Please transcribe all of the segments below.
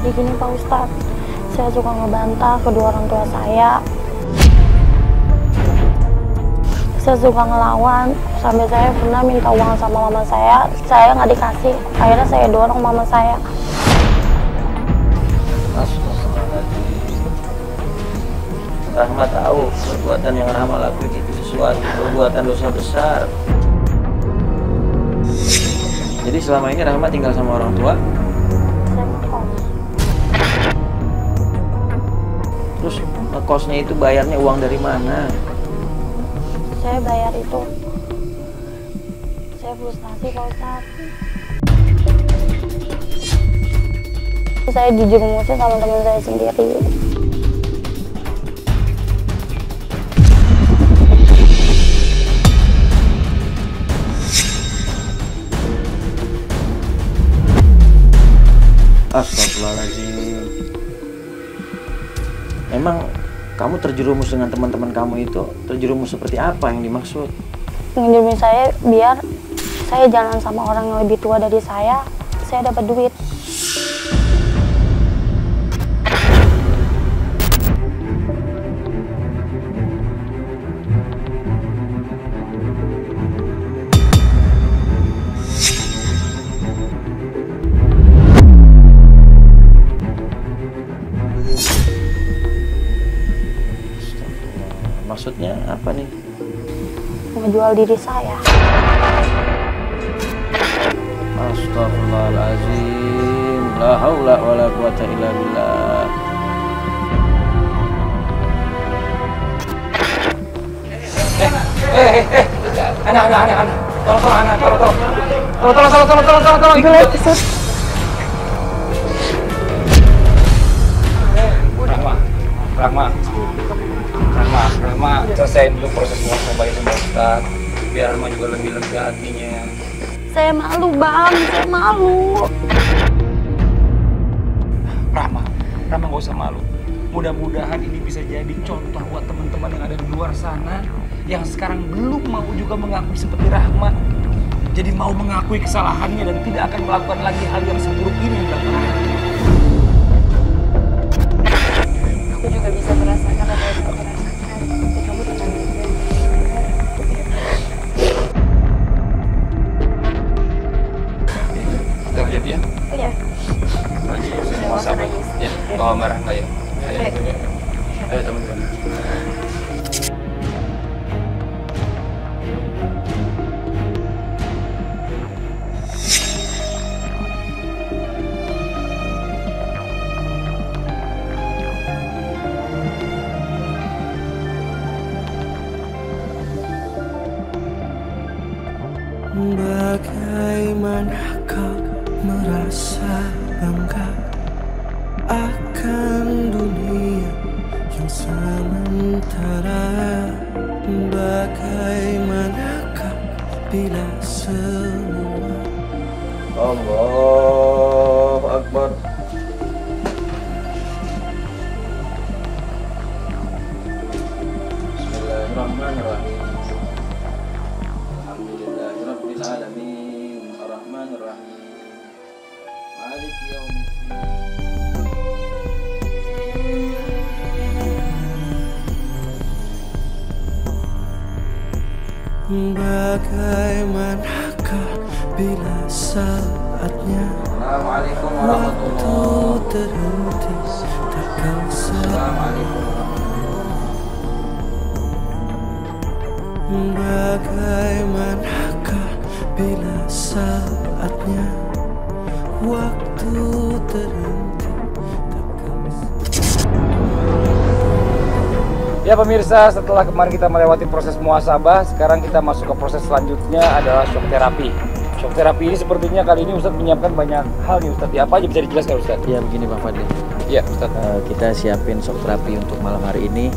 Jadi gini Pak Ustadz, saya suka ngebantah kedua orang tua saya. Saya suka ngelawan, sampai saya pernah minta uang sama mama saya nggak dikasih. Akhirnya saya dorong mama saya. Rahma tahu perbuatan yang Rahma lakukan itu sesuatu perbuatan dosa besar. Jadi selama ini Rahma tinggal sama orang tua? Saya ngekos. Terus ngekosnya itu bayarnya uang dari mana? Saya bayar itu. Saya frustasi Pak Ustadz. Saya dijurumusin sama teman saya sendiri. Astagfirullahaladzim. Emang kamu terjerumus dengan teman-teman kamu itu terjerumus seperti apa yang dimaksud? Ngejurumusin saya biar saya jalan sama orang yang lebih tua dari saya dapat duit. Maksudnya apa nih? Ngejual diri saya. Astagfirullahaladzim. La haula wa la quwata illa billah. Anak. Tolong. Rahma, selesaiin dulu proses muhasabah sama Ustaz, biar Rahma juga lebih lega hatinya. Saya malu Bang, saya malu. Rahma nggak usah malu. Mudah-mudahan ini bisa jadi contoh buat teman-teman yang ada di luar sana yang sekarang belum mau juga mengakui seperti Rahma. Jadi mau mengakui kesalahannya dan tidak akan melakukan lagi hal yang seburuk ini yang dilakukan. Aku juga bisa merasakan apa yang kamu rasakan. Tapi kamu tenang aja. Kita jadi ya? Oh ya. Mau sabar. Ya, bawa marah nggak ya? Ayo teman-teman. Bagaimana kau merasa bangga akan dunia yang sementara? Bagaimanakah bila semua Allahu Akbar. Bismillahirrahmanirrahim. Alhamdulillahirabbil alamin. Arrahmanirrahim. Maliki yaumiddin. Bagaimanakah bila saatnya Assalamualaikum waktu warahmatullahi terhenti tak kau Assalamualaikum. Bagaimanakah bila saatnya waktu terhenti tak kau. Ya pemirsa, setelah kemarin kita melewati proses muhasabah, sekarang kita masuk ke proses selanjutnya adalah shock terapi. Shock terapi ini sepertinya kali ini Ustadz menyiapkan banyak hal nih Ustadz. Apa aja bisa dijelaskan Ustadz? Ya begini Bang Fadli. Ya Ustadz. Kita siapin shock terapi untuk malam hari ini.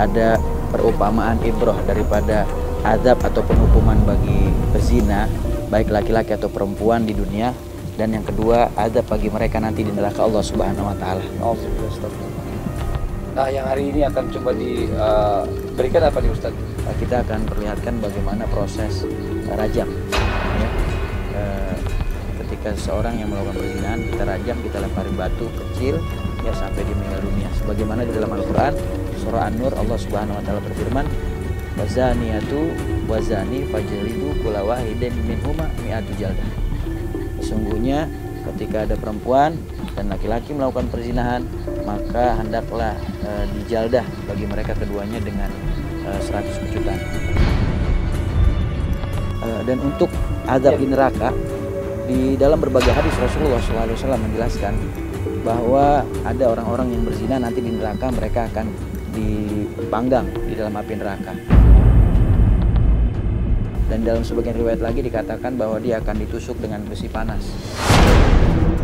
Ada perumpamaan ibroh daripada azab ataupun hukuman bagi pezina, baik laki-laki atau perempuan di dunia. Dan yang kedua, azab bagi mereka nanti di neraka Allah Subhanahu wa taala. Nah, yang hari ini akan coba diberikan apa nih Ustadz? Kita akan perlihatkan bagaimana proses rajam. Ya. ketika seseorang yang melakukan perzinahan kita rajam, kita lempari batu kecil ya sampai dia meninggal dunia. Sebagaimana di dalam Al-Qur'an surah An-Nur Allah Subhanahu wa taala berfirman, "Wazaniyatu wazani fajlidu kulla wahidin minhuma mi'atu jaldah." Sesungguhnya ketika ada perempuan dan laki-laki melakukan perzinahan, maka hendaklah dijaldah bagi mereka keduanya dengan 100 kecutan. Dan untuk azab di neraka, di dalam berbagai hadis Rasulullah SAW menjelaskan bahwa ada orang-orang yang berzina nanti di neraka mereka akan dipanggang di dalam api neraka. Dan dalam sebagian riwayat lagi dikatakan bahwa dia akan ditusuk dengan besi panas.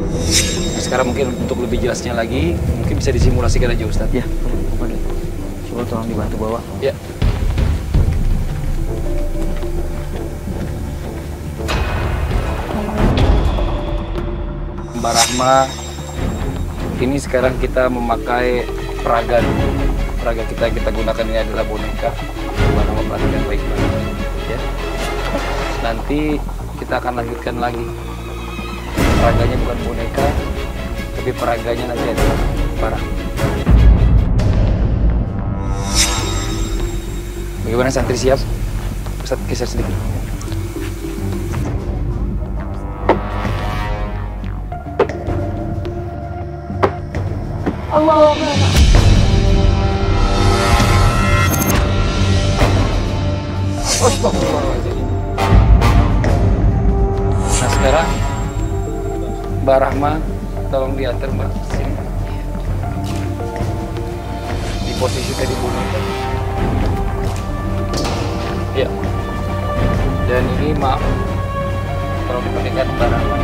Nah, sekarang mungkin untuk lebih jelasnya lagi, mungkin bisa disimulasikan aja Ustadz. Ya, coba tolong dibantu bawa. Ya. Mbak Rahma, ini sekarang kita memakai peraga dulu. Peraga kita gunakan ini adalah boneka. Mbak Rahma perhatikan baik-baik. Ya. Nanti kita akan lanjutkan lagi. Peraganya bukan boneka, tapi peraganya nanti adalah parang. Bagaimana santri siap? Ustaz geser sedikit. Allah. Astagfirullahaladzim. Nah sekarang Mbak Rahma, tolong diantar Mbak sini. Di posisi tadi boneka. Ya. Dan ini maaf, tolong dipakai Mbak Rahma.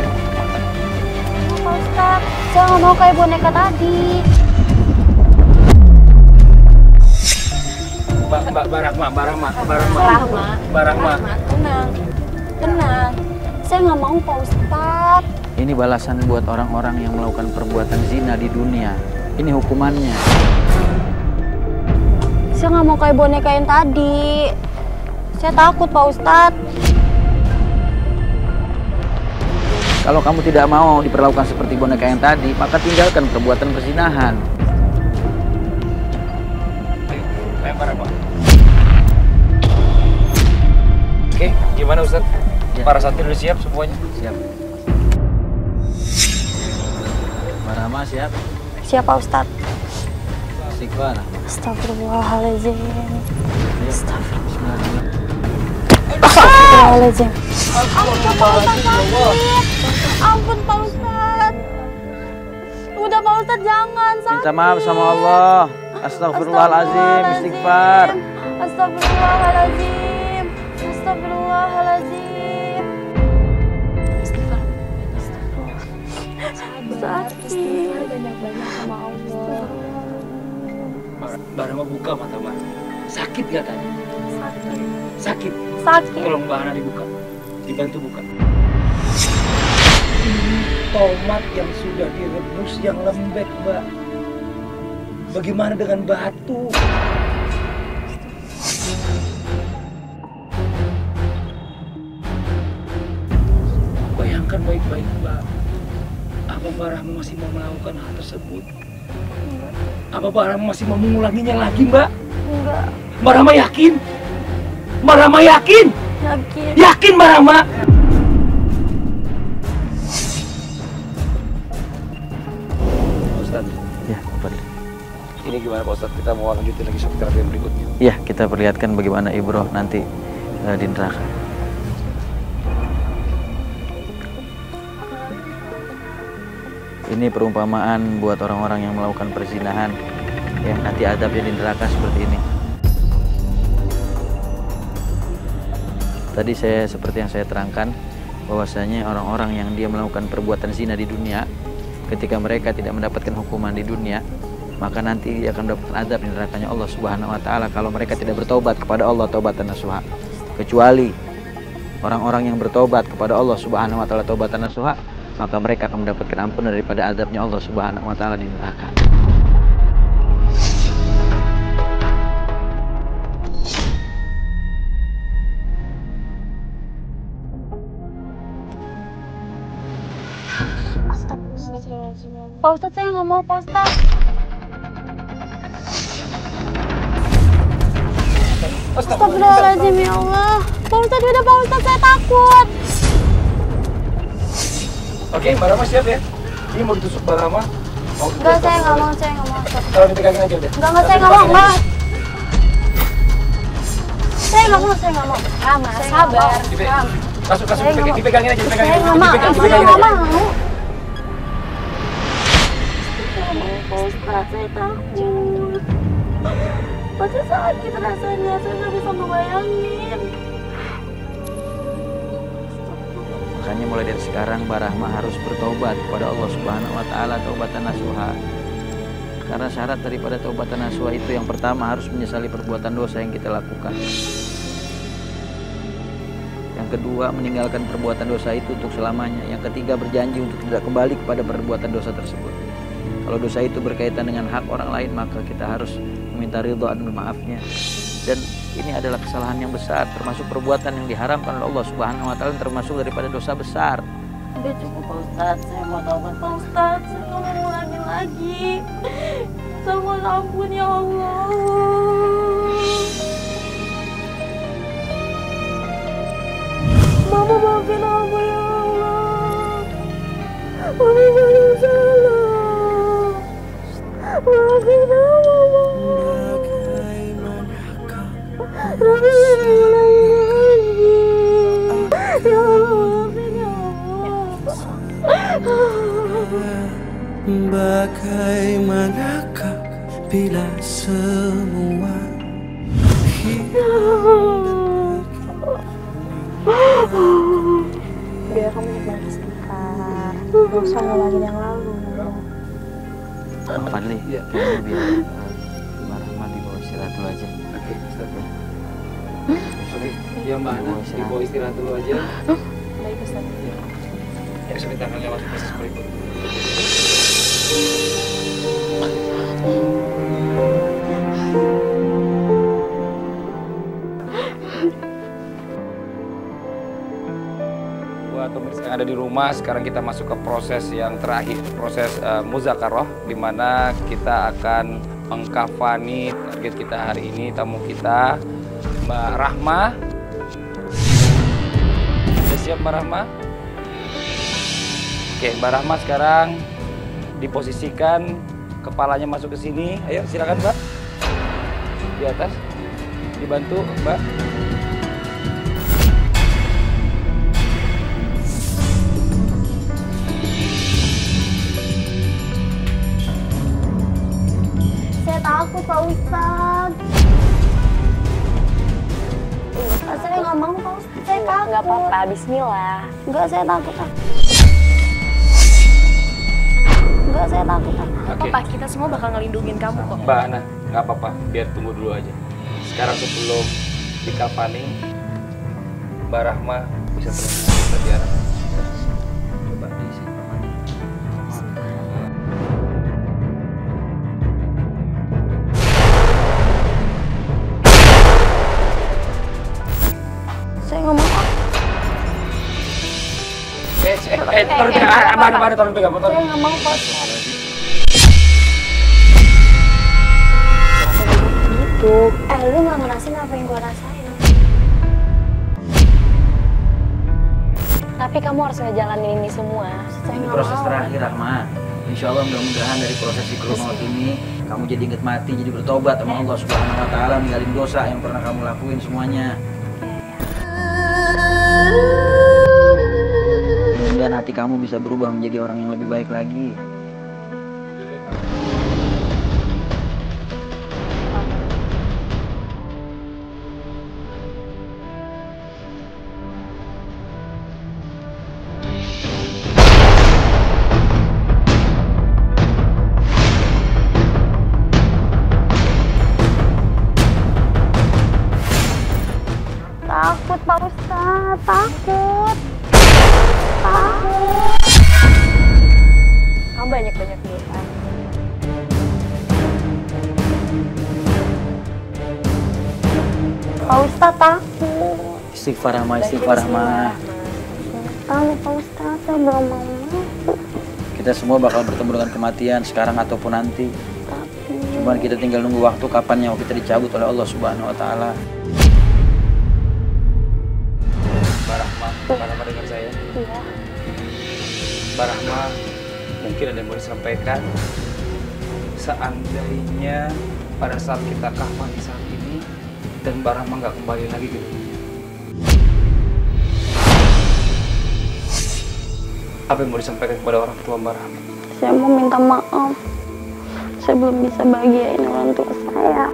Pak Ustadz, saya nggak mau kayak boneka tadi. Mbak Rahma. Tenang. Saya nggak mau Pak Ustadz. Ini balasan buat orang-orang yang melakukan perbuatan zina di dunia. Ini hukumannya. Saya nggak mau kayak boneka yang tadi. Saya takut Pak Ustadz. Kalau kamu tidak mau diperlakukan seperti boneka yang tadi, maka tinggalkan perbuatan perzinahan. Lempar apa? Oke, gimana Ustadz? Ya. Para santri udah siap semuanya? Siap. Mbak Rahma siap? Siap Pak Ustadz. Istighfar. Astagfirullahaladzim. Astagfirullahaladzim. Ampun Pak Ustadz. Udah Pak Ustadz jangan sakit. Minta maaf sama Allah. Astagfirullahaladzim. Istighfar. Astagfirullahaladzim. Istighfar. Sakit. Banyak-banyak sama Allah. Mbak Rahma buka mata Mbak. Sakit gak tadi? Sakit. Tolong Mbak Hana dibuka. Dibantu buka. Tomat yang sudah direbus yang lembek Mbak. Bagaimana dengan batu? Bayangkan baik-baik Mbak. Apa Mbak Rahma masih mau melakukan hal tersebut? Apa Mbak Rahma masih mau mengulanginya lagi Mbak? Enggak. Mbak Rahma yakin? Mbak Rahma yakin? Yakin. Yakin Mbak Rahma? Ustaz, Ya, Pak. ini gimana Pak Ustaz? Kita mau lanjutin lagi shock terapi yang berikutnya. Ya, kita perlihatkan bagaimana ibroh nanti di neraka. Ini perumpamaan buat orang-orang yang melakukan perzinahan, yang nanti adabnya di neraka seperti ini. Tadi seperti yang saya terangkan, bahwasanya orang-orang yang dia melakukan perbuatan zina di dunia, ketika mereka tidak mendapatkan hukuman di dunia, maka nanti dia akan mendapatkan adab di nerakanya Allah Subhanahu wa taala kalau mereka tidak bertobat kepada Allah taubatan nasuha. Kecuali orang-orang yang bertobat kepada Allah Subhanahu wa taala taubatan nasuha, maka mereka akan mendapatkan ampun daripada adabnya Allah Subhanahu wa taala di neraka. Pak Ustadz, saya nggak mau, Pak Ustadz. Astagfirullahaladzim, ya Allah. Pak Ustadz, udah Pak Ustadz, saya takut. Oke, Mbak Rama siap ya? Ini mau ditusuk Mbak Rama. Enggak, saya nggak mau, Kalau dipegangin aja udah. Enggak, saya nggak mau, Mbak. Saya nggak mau. Rama, sabar. Kasih dipegangin aja, Saya nggak mau, dipegangin aja. Pak Ustadz, saya takut. Pasti sakit rasanya, saya nggak bisa ngebayangin. Makanya mulai dari sekarang Mbak Rahma harus bertobat kepada Allah Subhanahu wa taala, taubatan nasuha. Karena syarat daripada taubatan nasuha itu yang pertama harus menyesali perbuatan dosa yang kita lakukan. Yang kedua, meninggalkan perbuatan dosa itu untuk selamanya. Yang ketiga, berjanji untuk tidak kembali kepada perbuatan dosa tersebut. Kalau dosa itu berkaitan dengan hak orang lain, maka kita harus meminta ridho dan maafnya. Dan ini adalah kesalahan yang besar, termasuk perbuatan yang diharamkan oleh Allah Subhanahu wa taala, termasuk daripada dosa besar. Udah cukup, Pak Ustadz, saya mau taubat, Pak Ustadz. Saya nggak mau ngulangin lagi. Saya mohon ampun, ya Allah. Mama, maafin aku, ya Allah. Mama banyak salah. Maafin aku, Mama. Tapi saya ngulangin lagi. Ya Allah, maafin ya Allah. Bagaimanakah bila semua Udah, kamu nikmati sebentar. Gak usah ngulangin yang lalu. Fadli, kayaknya biar Mbak Rahma dibawa istirahat dulu aja. Oke, Ustaz. Oke, ya Mbak Ana, dibawa istirahat dulu aja. Baik, Ustaz. Ya, sebentar lewat proses berikut. Buat pemirsa yang ada di rumah, sekarang kita masuk ke proses yang terakhir, proses muzakarah, di mana kita akan mengkafani target kita hari ini, tamu kita Mbak Rahma. Sudah siap Mbak Rahma? Oke, Mbak Rahma sekarang diposisikan, kepalanya masuk ke sini. Ayo silakan Mbak. Di atas, dibantu Mbak. Saya takut, Pak Ustadz. Saya nggak mau, Pak Ustadz. Saya takut. Nggak apa-apa, bismillah. Enggak, saya takut. Enggak, saya takut. Oke. Pak, kita semua bakal ngelindungin kamu kok. Mbak Ana, nggak apa-apa, biar tunggu dulu aja. Sekarang sebelum dikafani, Mbak Rahma bisa terus berbicara. Coba diisi. Saya nggak mau. Tolong pegang, Saya nggak mau, Pak Ustadz. Gitu. Lu nggak ngerasain apa yang gua rasain. Tapi kamu harus ngejalanin ini semua. Saya Ini nggak proses mau. terakhir Rahma. Insya Allah mudah-mudahan dari proses zikrul maut ini kamu jadi inget mati, jadi bertobat sama Allah Subhanahu wa taala, ninggalin dosa yang pernah kamu lakuin semuanya. Dan hati kamu bisa berubah menjadi orang yang lebih baik lagi. Takut, Pak Ustadz. Takut. Kamu banyak-banyak doa. Pak Ustadz takut. Istighfar Rahma, istighfar Rahma. Tahu Pak Ustadz, saya belum mau. Oke, Kita semua bakal bertemu dengan kematian sekarang ataupun nanti. Cuman kita tinggal nunggu waktu kapan nyawa kita dicabut oleh Allah Subhanahu wa taala. Mbak Rahma dengar saya. Iya. Mbak Rahma, mungkin ada yang mau disampaikan. Seandainya pada saat kita kafan di saat ini dan Mbak Rahma nggak kembali lagi gitu, apa yang mau disampaikan kepada orang tua Mbak Rahma? Saya mau minta maaf. Saya belum bisa bahagiain orang tua saya.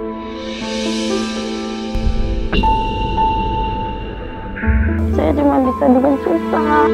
Saya cuma bisa bikin susah.